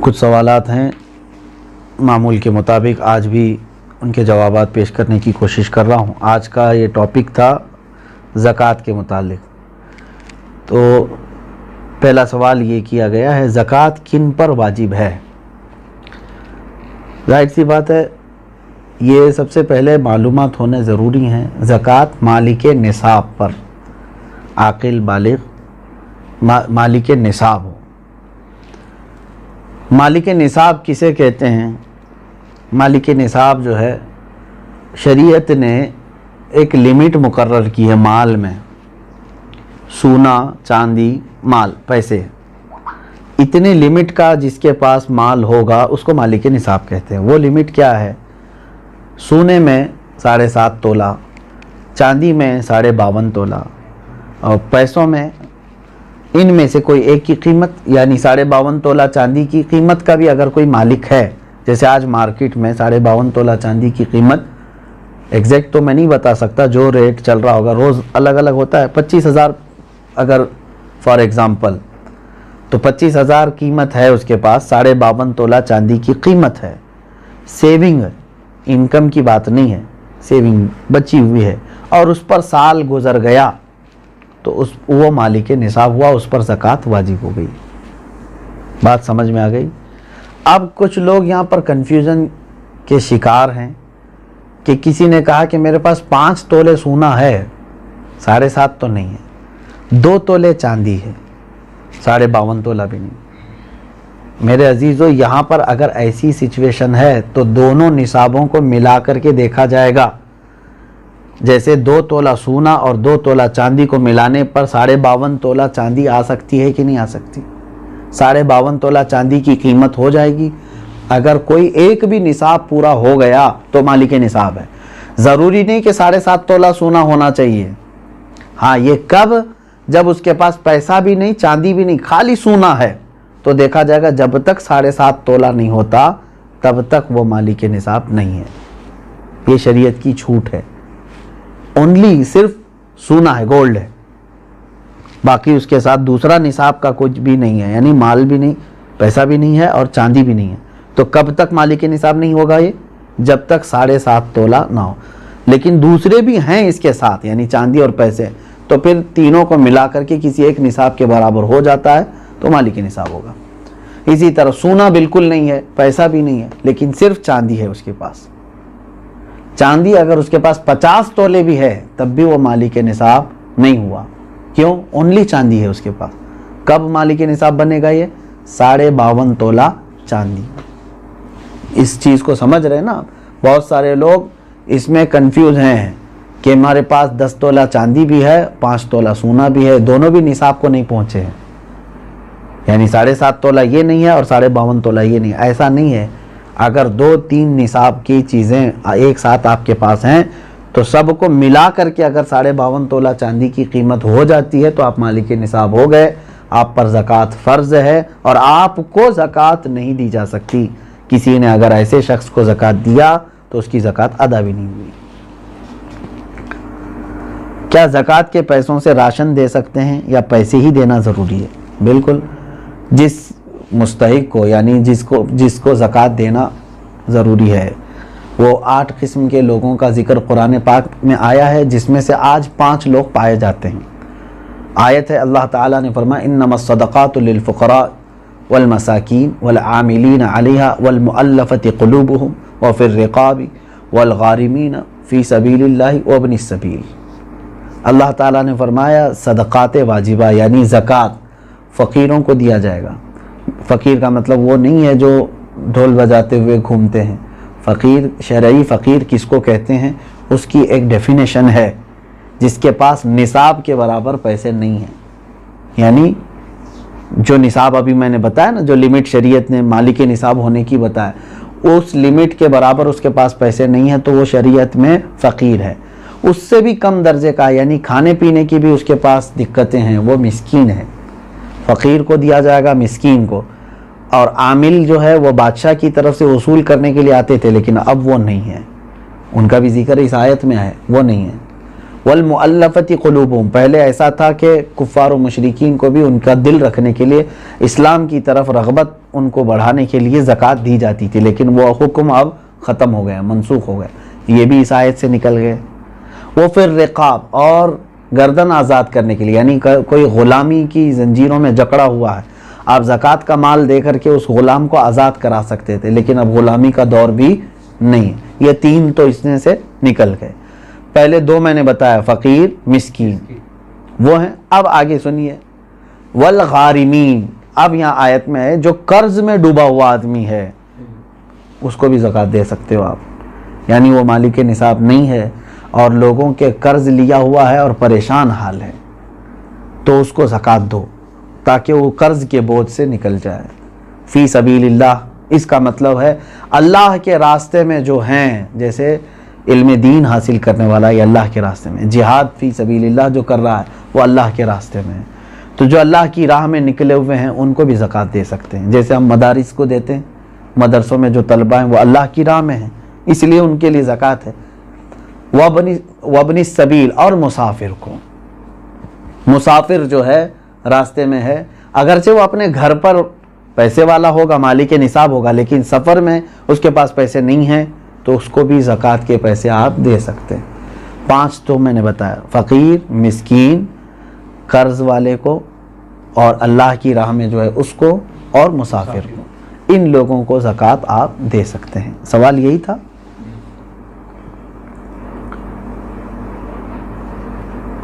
कुछ सवालात हैं मामूल के मुताबिक, आज भी उनके जवाबात पेश करने की कोशिश कर रहा हूँ। आज का ये टॉपिक था ज़कात के मुतालिक। तो पहला सवाल ये किया गया है, ज़कात किन पर वाजिब है। जाहिर सी बात है, ये सबसे पहले मालूमात होने ज़रूरी हैं। ज़कात मालिक निसाब पर, आकिल बालिग मालिक निसाब हो। मालिक निसाब किसे कहते हैं? मालिक निसाब जो है, शरीयत ने एक लिमिट मुकर्रर की है माल में। सोना, चांदी, माल, पैसे, इतने लिमिट का जिसके पास माल होगा उसको मालिक निसाब कहते हैं। वो लिमिट क्या है? सोने में 7.5 तोला, चांदी में 52.5 तोला, और पैसों में इनमें से कोई एक की कीमत, यानी 52.5 तोला चांदी की कीमत का भी अगर कोई मालिक है, जैसे आज मार्केट में 52.5 तोला चांदी की कीमत, एग्जैक्ट तो मैं नहीं बता सकता, जो रेट चल रहा होगा रोज़ अलग अलग होता है। 25,000 अगर फॉर एग्ज़ाम्पल, तो 25,000 कीमत है उसके पास, 52.5 तोला चांदी की कीमत है। सेविंग, इनकम की बात नहीं है, सेविंग बची हुई है, और उस पर साल गुजर गया तो वो मालिक निसाब हुआ, उस पर ज़कात वाजिब हो गई। बात समझ में आ गई? अब कुछ लोग यहाँ पर कन्फ्यूज़न के शिकार हैं कि किसी ने कहा कि मेरे पास 5 तोले सोना है, 7.5 तो नहीं है, 2 तोले चांदी है, 52.5 तोला भी नहीं। मेरे अजीज़ों, यहाँ पर अगर ऐसी सिचुएशन है तो दोनों निसाबों को मिला करके देखा जाएगा। जैसे 2 तोला सोना और 2 तोला चांदी को मिलाने पर 52.5 तोला चांदी आ सकती है कि नहीं आ सकती? 52.5 तोला चांदी की कीमत हो जाएगी। अगर कोई एक भी निसाब पूरा हो गया तो मालिक निसाब है। ज़रूरी नहीं कि 7.5 तोला सोना होना चाहिए। हाँ, ये कब? जब उसके पास पैसा भी नहीं, चांदी भी नहीं, खाली सोना है, तो देखा जाएगा जब तक 7.5 तोला नहीं होता तब तक वो मालिक निसाब नहीं है। ये शरीयत की छूट है। ओनली सिर्फ सोना है, गोल्ड है, बाकी उसके साथ दूसरा निसाब का कुछ भी नहीं है, यानी माल भी नहीं, पैसा भी नहीं है और चांदी भी नहीं है। तो कब तक मालिक निसाब नहीं होगा ये? जब तक 7.5 तोला ना हो। लेकिन दूसरे भी हैं इसके साथ, यानी चांदी और पैसे, तो फिर तीनों को मिला करके किसी एक निसाब के बराबर हो जाता है तो मालिक निसाब होगा। इसी तरह सोना बिल्कुल नहीं है, पैसा भी नहीं है, लेकिन सिर्फ चांदी है उसके पास। चांदी अगर उसके पास 50 तोले भी है तब भी वो मालिक निसाब नहीं हुआ। क्यों? ओनली चांदी है उसके पास। कब मालिक निसाब बनेगा ये? 52.5 तोला चांदी। इस चीज़ को समझ रहे ना? बहुत सारे लोग इसमें कंफ्यूज हैं कि हमारे पास 10 तोला चांदी भी है, 5 तोला सोना भी है, दोनों भी निसाब को नहीं पहुँचे हैं, यानी 7.5 तोला ये नहीं है और 52.5 तोला ये नहीं है। ऐसा नहीं है। अगर 2-3 निसाब की चीज़ें एक साथ आपके पास हैं तो सबको मिला करके अगर 52.5 तोला चांदी की कीमत हो जाती है तो आप मालिक निसाब हो गए। आप पर ज़कात फ़र्ज़ है और आपको ज़कात नहीं दी जा सकती। किसी ने अगर ऐसे शख्स को ज़कात दिया तो उसकी ज़कात अदा भी नहीं हुई। क्या ज़कात के पैसों से राशन दे सकते हैं या पैसे ही देना ज़रूरी है? बिल्कुल। जिस मुस्तहिक को, यानी जिसको ज़कात देना ज़रूरी है, वो 8 किस्म के लोगों का जिक्र कुरान पाक में आया है, जिसमें से आज 5 लोग पाए जाते हैं। आयत है, अल्लाह ताला ने फरमाया, इन्नमस सदक़ातु लिल फ़ुक़रा वल मसाकीन वल आमिलीन अलैहा वल मुअल्लफ़ति क़ुलूबुहुम व फ़िर रिक़ाबि वल गारिमीन फ़ी सबीलिल्लाहि व इब्निस सबील। अल्लाह ताला ने फरमाया, सदक़ात वाजिबा यानी ज़कात फ़कीरों को दिया जाएगा। फ़कीर का मतलब वो नहीं है जो ढोल बजाते हुए घूमते हैं। फ़कीर, शरई फ़कीर किसको कहते हैं, उसकी एक डेफिनेशन है, जिसके पास निसाब के बराबर पैसे नहीं हैं। यानी जो निसाब अभी मैंने बताया ना, जो लिमिट शरीयत ने मालिक निसाब होने की बताया, उस लिमिट के बराबर उसके पास पैसे नहीं है तो वो शरीयत में फ़कीर है। उससे भी कम दर्जे का, यानी खाने पीने की भी उसके पास दिक्कतें हैं, वो मिस्कीन है। फ़कीर को दिया जाएगा, मिस्कीन को। और आमिल जो है वो बादशाह की तरफ से वसूल करने के लिए आते थे, लेकिन अब वो नहीं है। उनका भी जिक्र इस आयत में है, वो नहीं है। वल मुअल्लफती क़ुलूबुहुम, पहले ऐसा था कि कुफ़ार और मुशरिकीन को भी उनका दिल रखने के लिए, इस्लाम की तरफ रग़बत उनको बढ़ाने के लिए ज़कात दी जाती थी, लेकिन वो हुक्म अब ख़त्म हो गया, मनसूख हो गया, ये भी इस आयत से निकल गए। वो फिर रिक़ाब, और गर्दन आज़ाद करने के लिए, यानी कोई ग़ुलामी की ज़ंजीरों में जकड़ा हुआ है, आप ज़कात का माल दे करके उस ग़ुलाम को आज़ाद करा सकते थे, लेकिन अब ग़ुलामी का दौर भी नहीं। ये 3 तो इसमें से निकल गए। पहले 2 मैंने बताया, फ़कीर मिस्कीन, वो हैं। अब आगे सुनिए, वल गारिमीन, अब यहाँ आयत में है जो कर्ज में डूबा हुआ आदमी है उसको भी ज़कात दे सकते हो आप, यानी वो मालिक निसाब नहीं है और लोगों के कर्ज लिया हुआ है और परेशान हाल है, तो उसको ज़कात दो ताकि वो कर्ज के बोझ से निकल जाए। फ़ी सबीलिल्लाह, इसका मतलब है अल्लाह के रास्ते में जो हैं, जैसे इल्म दीन हासिल करने वाला ये अल्लाह के रास्ते में, जिहाद फ़ी सबीलिल्लाह जो कर रहा है वो अल्लाह के रास्ते में है, तो जो अल्लाह की राह में निकले हुए हैं उनको भी ज़कात दे सकते हैं। जैसे हम मदारिस को देते हैं, मदरसों में जो तलबा हैं वो अल्लाह की राह में हैं, इसलिए उनके लिए ज़कात है। वबनी सबील, और मुसाफिर को, मुसाफिर जो है रास्ते में है, अगरचे वो अपने घर पर पैसे वाला होगा, मालिक निसाब होगा, लेकिन सफ़र में उसके पास पैसे नहीं हैं, तो उसको भी ज़कात के पैसे आप दे सकते हैं। 5 तो मैंने बताया, फ़कीर, मिस्कीन, कर्ज़ वाले को, और अल्लाह की राह में जो है उसको, और मुसाफिर को, इन लोगों को ज़कात आप दे सकते हैं। सवाल यही था।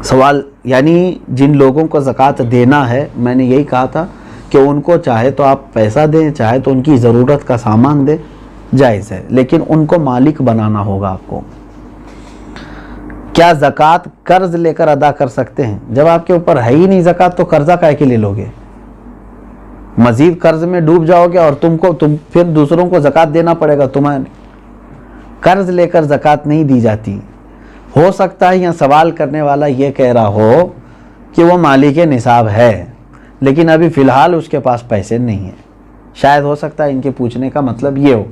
सवाल यानी जिन लोगों को ज़कात देना है, मैंने यही कहा था कि उनको चाहे तो आप पैसा दें, चाहे तो उनकी ज़रूरत का सामान दें, जायज़ है, लेकिन उनको मालिक बनाना होगा आपको। क्या ज़कात कर्ज लेकर अदा कर सकते हैं? जब आपके ऊपर है ही नहीं ज़कात तो कर्जा काहे के ले लोगे? मज़ीद कर्ज में डूब जाओगे और तुम फिर दूसरों को ज़कात देना पड़ेगा तुम्हें। कर्ज लेकर ज़कात नहीं दी जाती। हो सकता है यहाँ सवाल करने वाला ये कह रहा हो कि वो मालिक निसाब है, लेकिन अभी फ़िलहाल उसके पास पैसे नहीं है। शायद हो सकता है इनके पूछने का मतलब ये हो,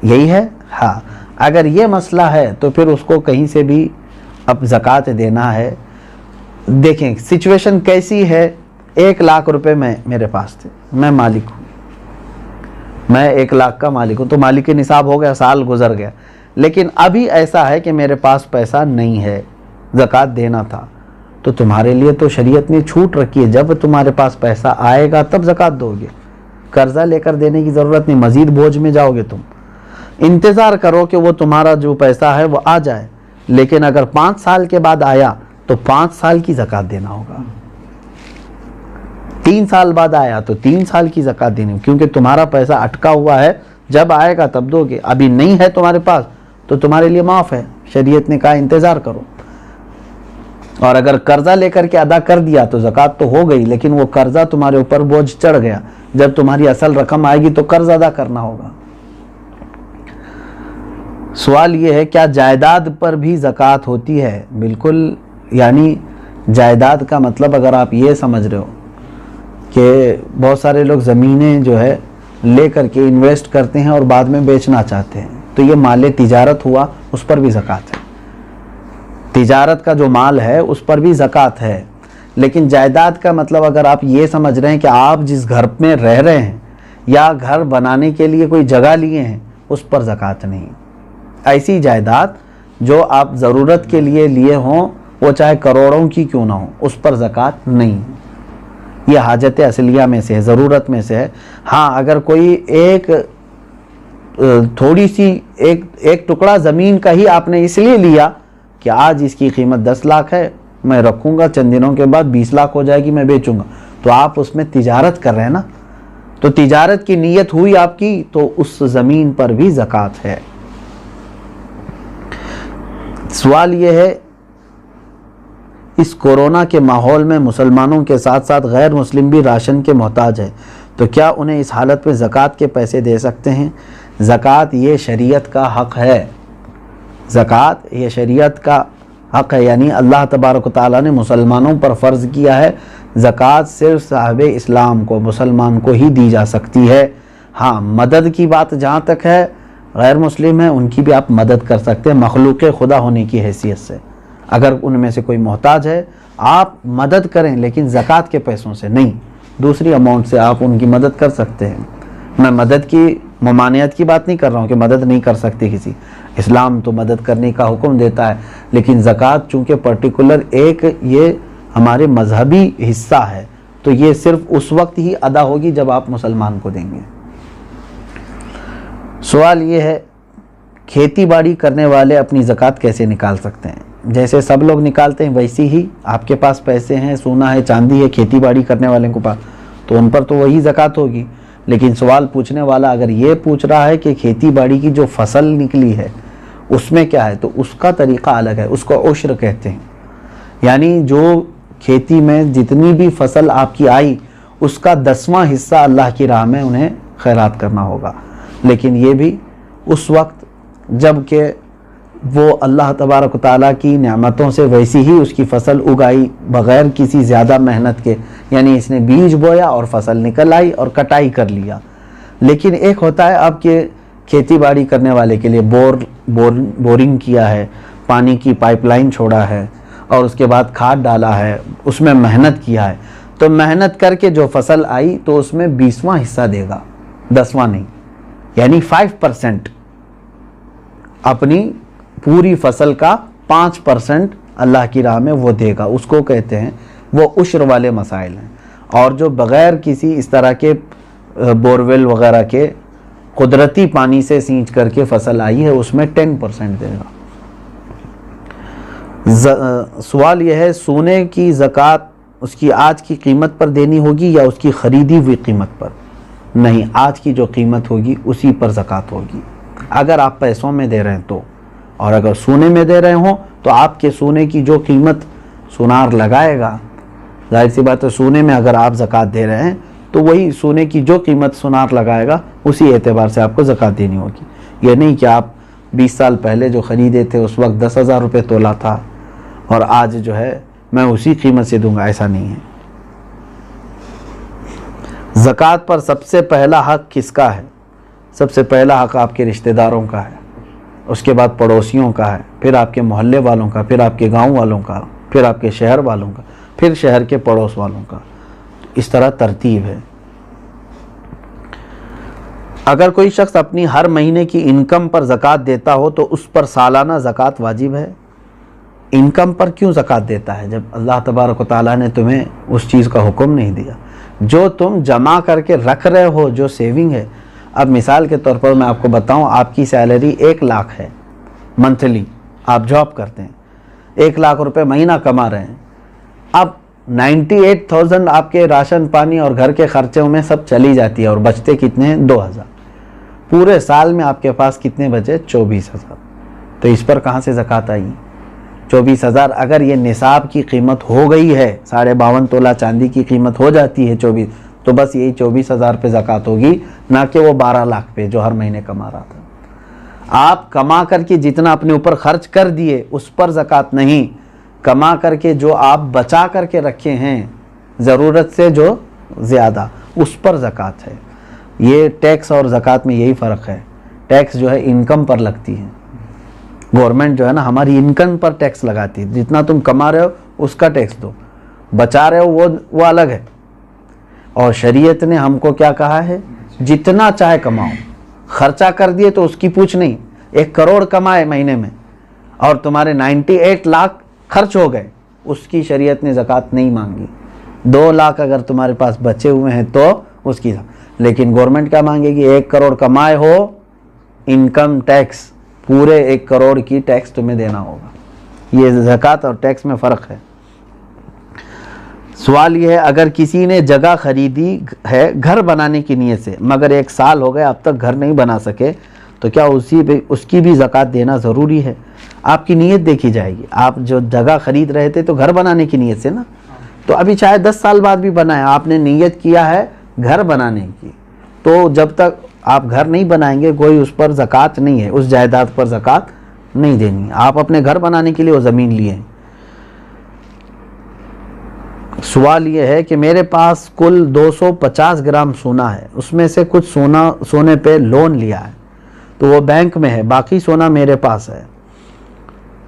यही है। हाँ, अगर ये मसला है तो फिर उसको कहीं से भी अब ज़कात देना है। देखें सिचुएशन कैसी है। 1 लाख रुपए मेरे पास थे, मैं मालिक हूँ, मैं 1 लाख का मालिक हूँ, तो मालिक निसाब हो गया, साल गुजर गया, लेकिन अभी ऐसा है कि मेरे पास पैसा नहीं है, ज़कात देना था, तो तुम्हारे लिए तो शरीयत ने छूट रखी है, जब तुम्हारे पास पैसा आएगा तब ज़कात दोगे। कर्जा लेकर देने की ज़रूरत नहीं, मज़ीद बोझ में जाओगे तुम। इंतज़ार करो कि वो तुम्हारा जो पैसा है वो आ जाए, लेकिन अगर 5 साल के बाद आया तो 5 साल की ज़कात देना होगा। 3 साल बाद आया तो 3 साल की ज़कात देनी होगी, क्योंकि तुम्हारा पैसा अटका हुआ है, जब आएगा तब दोगे। अभी नहीं है तुम्हारे पास तो तुम्हारे लिए माफ़ है, शरीयत ने कहा इंतज़ार करो। और अगर कर्जा लेकर के अदा कर दिया तो ज़कात तो हो गई, लेकिन वो कर्जा तुम्हारे ऊपर बोझ चढ़ गया, जब तुम्हारी असल रकम आएगी तो कर्ज अदा करना होगा। सवाल ये है, क्या जायदाद पर भी ज़कात होती है? बिल्कुल, यानी जायदाद का मतलब अगर आप ये समझ रहे हो कि बहुत सारे लोग ज़मीनें जो है ले करके इन्वेस्ट करते हैं और बाद में बेचना चाहते हैं, तो ये माल तिजारत हुआ, उस पर भी ज़कात है। तिजारत का जो माल है उस पर भी ज़कात है। लेकिन जायदाद का मतलब अगर आप ये समझ रहे हैं कि आप जिस घर में रह रहे हैं या घर बनाने के लिए कोई जगह लिए हैं, उस पर ज़कात नहीं। ऐसी जायदाद जो आप ज़रूरत के लिए लिए हों, वो चाहे करोड़ों की क्यों ना हो, उस पर ज़कात नहीं। ये हाजत असलिया में से है, ज़रूरत में से है। हाँ, अगर कोई एक थोड़ी सी एक टुकड़ा ज़मीन का ही आपने इसलिए लिया कि आज इसकी कीमत 10 लाख है, मैं रखूँगा, चंद दिनों के बाद 20 लाख हो जाएगी, मैं बेचूँगा, तो आप उसमें तिजारत कर रहे हैं ना, तो तिजारत की नीयत हुई आपकी, तो उस ज़मीन पर भी ज़कात है। सवाल ये है, इस कोरोना के माहौल में मुसलमानों के साथ साथ गैर मुस्लिम भी राशन के मोहताज है, तो क्या उन्हें इस हालत में ज़कात के पैसे दे सकते हैं? ज़कात ये शरीयत का हक़ है, ज़कात ये शरीयत का हक़ है, यानी अल्लाह तबारक व तआला ने मुसलमानों पर फ़र्ज़ किया है। ज़कात सिर्फ साहिब इस्लाम को, मुसलमान को ही दी जा सकती है। हाँ, मदद की बात जहाँ तक है, गैर मुस्लिम है उनकी भी आप मदद कर सकते हैं, मखलूक़ खुदा होने की हैसियत से। अगर उनमें से कोई मोहताज है आप मदद करें, लेकिन ज़कात के पैसों से नहीं, दूसरी अमाउंट से आप उनकी मदद कर सकते हैं। मैं मदद की ममानियत की बात नहीं कर रहा हूँ कि मदद नहीं कर सकते किसी, इस्लाम तो मदद करने का हुक्म देता है, लेकिन ज़कात चूँकि पर्टिकुलर एक ये हमारे मजहबी हिस्सा है, तो ये सिर्फ उस वक्त ही अदा होगी जब आप मुसलमान को देंगे। सवाल ये है, खेती बाड़ी करने वाले अपनी ज़कात कैसे निकाल सकते हैं? जैसे सब लोग निकालते हैं वैसी ही आपके पास पैसे हैं, सोना है, चांदी है, खेती बाड़ी करने वाले के पास, तो उन पर तो वही ज़कात होगी। लेकिन सवाल पूछने वाला अगर ये पूछ रहा है कि खेती बाड़ी की जो फसल निकली है उसमें क्या है, तो उसका तरीक़ा अलग है, उसको उश्र कहते हैं। यानी जो खेती में जितनी भी फसल आपकी आई उसका 10वां हिस्सा अल्लाह की राह में उन्हें खैरात करना होगा। लेकिन ये भी उस वक्त जब के वो अल्लाह तबारक ताला की नेमतों से वैसी ही उसकी फसल उगाई बग़ैर किसी ज़्यादा मेहनत के, यानी इसने बीज बोया और फसल निकल आई और कटाई कर लिया। लेकिन एक होता है आपके खेती बाड़ी करने वाले के लिए बोरिंग किया है, पानी की पाइपलाइन छोड़ा है और उसके बाद खाद डाला है, उसमें मेहनत किया है, तो मेहनत करके जो फसल आई तो उसमें 20वां हिस्सा देगा, 10वां नहीं, यानी 5% अपनी पूरी फसल का 5% अल्लाह की राह में वो देगा, उसको कहते हैं, वो उश्र वाले मसाइल हैं। और जो बग़ैर किसी इस तरह के बोरवेल वगैरह के कुदरती पानी से सींच करके फसल आई है उसमें 10% देगा। सवाल यह है, सोने की ज़कात उसकी आज की कीमत पर देनी होगी या उसकी ख़रीदी हुई कीमत पर? नहीं, आज की जो कीमत होगी उसी पर ज़कात होगी, अगर आप पैसों में दे रहे हैं तो। और अगर सोने में दे रहे हो तो आपके सोने की जो कीमत सुनार लगाएगा, जाहिर सी बात है सोने में अगर आप ज़कात दे रहे हैं तो वही सोने की जो कीमत सुनार लगाएगा उसी एतबार से आपको ज़कात देनी होगी। ये नहीं कि आप 20 साल पहले जो ख़रीदे थे उस वक्त 10,000 रुपये तोला था और आज जो है मैं उसी कीमत से दूंगा, ऐसा नहीं है। ज़कात पर सबसे पहला हक़ किसका है? सबसे पहला हक़ आपके रिश्तेदारों का है, उसके बाद पड़ोसियों का है, फिर आपके मोहल्ले वालों का, फिर आपके गांव वालों का, फिर आपके शहर वालों का, फिर शहर के पड़ोस वालों का। इस तरह तरतीब है। अगर कोई शख्स अपनी हर महीने की इनकम पर ज़कात देता हो तो उस पर सालाना ज़कात वाजिब है? इनकम पर क्यों ज़कात देता है जब अल्लाह तबारक व तआला ने तुम्हें उस चीज़ का हुक्म नहीं दिया? जो तुम जमा करके रख रहे हो, जो सेविंग है, अब मिसाल के तौर पर मैं आपको बताऊं, आपकी सैलरी 1 लाख है मंथली, आप जॉब करते हैं, 1 लाख रुपए महीना कमा रहे हैं, अब 98,000 आपके राशन पानी और घर के खर्चों में सब चली जाती है और बचते कितने हैं? 2,000। पूरे साल में आपके पास कितने बचे? 24,000। तो इस पर कहाँ से ज़कात आई? 24,000 अगर ये निसाब की कीमत हो गई है, 52.5 तोला चांदी की कीमत हो जाती है 24, तो बस यही 24,000 पे ज़कात होगी, ना कि वो 12 लाख पे जो हर महीने कमा रहा था। आप कमा करके जितना अपने ऊपर खर्च कर दिए उस पर ज़कात नहीं, कमा करके जो आप बचा करके रखे हैं ज़रूरत से जो ज़्यादा, उस पर ज़कात है। ये टैक्स और ज़कात में यही फ़र्क है। टैक्स जो है इनकम पर लगती है, गवर्नमेंट जो है ना हमारी इनकम पर टैक्स लगाती है, जितना तुम कमा रहे हो उसका टैक्स दो, बचा रहे हो वो अलग है। और शरीयत ने हमको क्या कहा है? जितना चाहे कमाओ, खर्चा कर दिए तो उसकी पूछ नहीं। 1 करोड़ कमाए महीने में और तुम्हारे 98 लाख खर्च हो गए, उसकी शरीयत ने ज़कात नहीं मांगी। 2 लाख अगर तुम्हारे पास बचे हुए हैं तो उसकी, लेकिन गवर्नमेंट क्या मांगेगी? 1 करोड़ कमाए हो, इनकम टैक्स पूरे 1 करोड़ की टैक्स तुम्हें देना होगा। ये ज़कात और टैक्स में फ़र्क है। सवाल ये है, अगर किसी ने जगह खरीदी है घर बनाने की नीयत से, मगर 1 साल हो गए अब तक घर नहीं बना सके, तो क्या उसकी भी ज़कात देना ज़रूरी है? आपकी नीयत देखी जाएगी। आप जो जगह खरीद रहे थे तो घर बनाने की नीयत से ना, तो अभी चाहे 10 साल बाद भी बनाए, आपने नीयत किया है घर बनाने की, तो जब तक आप घर नहीं बनाएंगे कोई उस पर ज़कात नहीं है, उस जायदाद पर ज़कात नहीं देनी है। आप अपने घर बनाने के लिए वो ज़मीन लिए हैं। सवाल ये है कि मेरे पास कुल 250 ग्राम सोना है, उसमें से कुछ सोने पे लोन लिया है, तो वो बैंक में है, बाकी सोना मेरे पास है,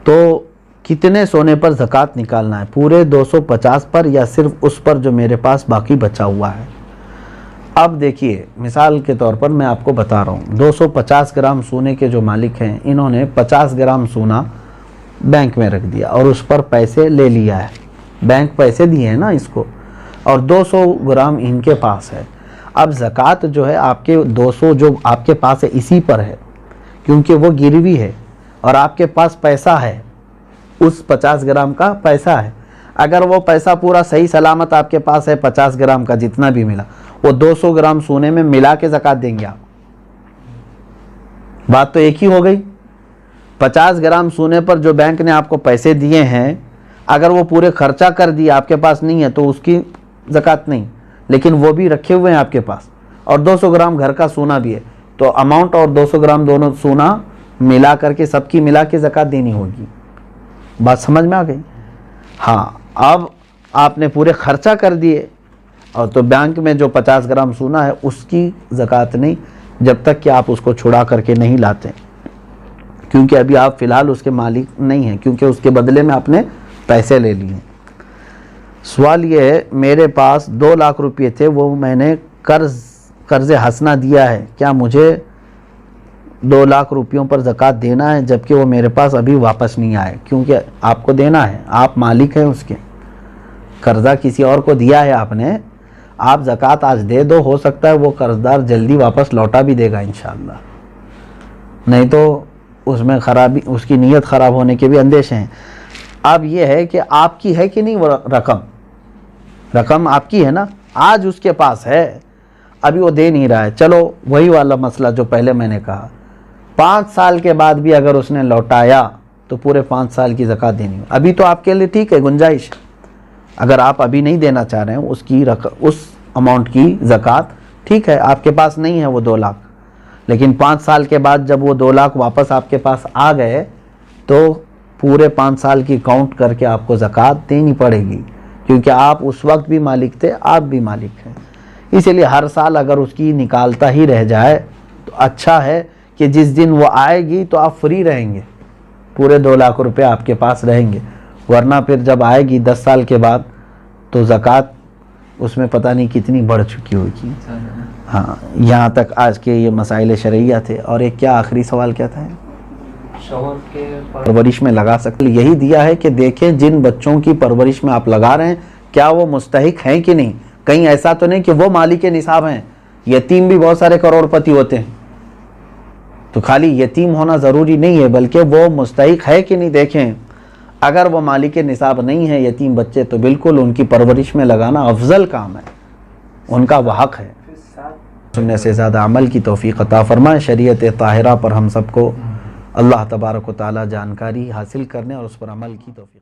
तो कितने सोने पर ज़कात निकालना है, पूरे 250 पर या सिर्फ उस पर जो मेरे पास बाकी बचा हुआ है। अब देखिए मिसाल के तौर पर मैं आपको बता रहा हूँ, 250 ग्राम सोने के जो मालिक हैं इन्होंने 50 ग्राम सोना बैंक में रख दिया और उस पर पैसे ले लिया है, बैंक पैसे दिए हैं ना इसको, और 200 ग्राम इनके पास है। अब ज़कात जो है आपके 200 जो आपके पास है इसी पर है, क्योंकि वो गिरवी है और आपके पास पैसा है, उस 50 ग्राम का पैसा है। अगर वो पैसा पूरा सही सलामत आपके पास है 50 ग्राम का जितना भी मिला, वो 200 ग्राम सोने में मिला के ज़कात देंगे आप। बात तो एक ही हो गई। 50 ग्राम सोने पर जो बैंक ने आपको पैसे दिए हैं, अगर वो पूरे खर्चा कर दिए, आपके पास नहीं है तो उसकी ज़कात नहीं, लेकिन वो भी रखे हुए हैं आपके पास और 200 ग्राम घर का सोना भी है, तो अमाउंट और 200 ग्राम दोनों सोना मिला करके सबकी मिला के ज़कात देनी होगी। बात समझ में आ गई? हाँ, अब आपने पूरे खर्चा कर दिए और तो बैंक में जो 50 ग्राम सोना है उसकी ज़कात नहीं, जब तक कि आप उसको छुड़ा करके नहीं लाते, क्योंकि अभी आप फ़िलहाल उसके मालिक नहीं हैं, क्योंकि उसके बदले में आपने पैसे ले लिए। सवाल ये है, मेरे पास 2 लाख रुपये थे, वो मैंने कर्ज़ हसना दिया है, क्या मुझे 2 लाख रुपयों पर ज़कात देना है, जबकि वो मेरे पास अभी वापस नहीं आए? क्योंकि आपको देना है, आप मालिक हैं उसके, कर्ज़ा किसी और को दिया है आपने, आप ज़कात आज दे दो, हो सकता है वो कर्जदार जल्दी वापस लौटा भी देगा इंशाअल्लाह, नहीं तो उसमें खराबी, उसकी नीयत ख़राब होने के भी अंदेशे हैं। अब ये है कि आपकी है कि नहीं वो रकम आपकी है ना, आज उसके पास है, अभी वो दे नहीं रहा है। चलो वही वाला मसला जो पहले मैंने कहा, 5 साल के बाद भी अगर उसने लौटाया तो पूरे 5 साल की ज़कात देनी है। अभी तो आपके लिए ठीक है, गुंजाइश, अगर आप अभी नहीं देना चाह रहे हैं उसकी उस अमाउंट की ज़कात, ठीक है, आपके पास नहीं है वो 2 लाख, लेकिन 5 साल के बाद जब वो 2 लाख वापस आपके पास आ गए तो पूरे 5 साल की काउंट करके आपको ज़कात देनी पड़ेगी, क्योंकि आप उस वक्त भी मालिक थे, आप भी मालिक हैं। इसीलिए हर साल अगर उसकी निकालता ही रह जाए तो अच्छा है कि जिस दिन वो आएगी तो आप फ्री रहेंगे, पूरे 2 लाख रुपए आपके पास रहेंगे, वरना फिर जब आएगी 10 साल के बाद तो ज़कात उसमें पता नहीं कितनी बढ़ चुकी होगी। हाँ, यहाँ तक आज के ये मसाइल शरइया थे। और एक क्या आखिरी सवाल क्या था? शौहर के परवरिश में लगा सकते, यही दिया है कि देखें जिन बच्चों की परवरिश में आप लगा रहे हैं क्या वो मुस्तहिक हैं कि नहीं। कहीं ऐसा तो नहीं कि वो मालिक निसाब हैं, यतीम भी बहुत सारे करोड़पति होते हैं, तो खाली यतीम होना ज़रूरी नहीं है, बल्कि वो मुस्तहिक है कि नहीं देखें। अगर वो मालिक निसाब नहीं है यतीम बच्चे, तो बिल्कुल उनकी परवरिश में लगाना अफजल काम है, उनका वह हक़ है। सुनने से ज़्यादा अमल की तौफीक अता फरमाए। शरीयत ताहिरा पर हम सबको अल्लाह तबारक व तआला जानकारी हासिल करने और उस पर अमल की तौफीक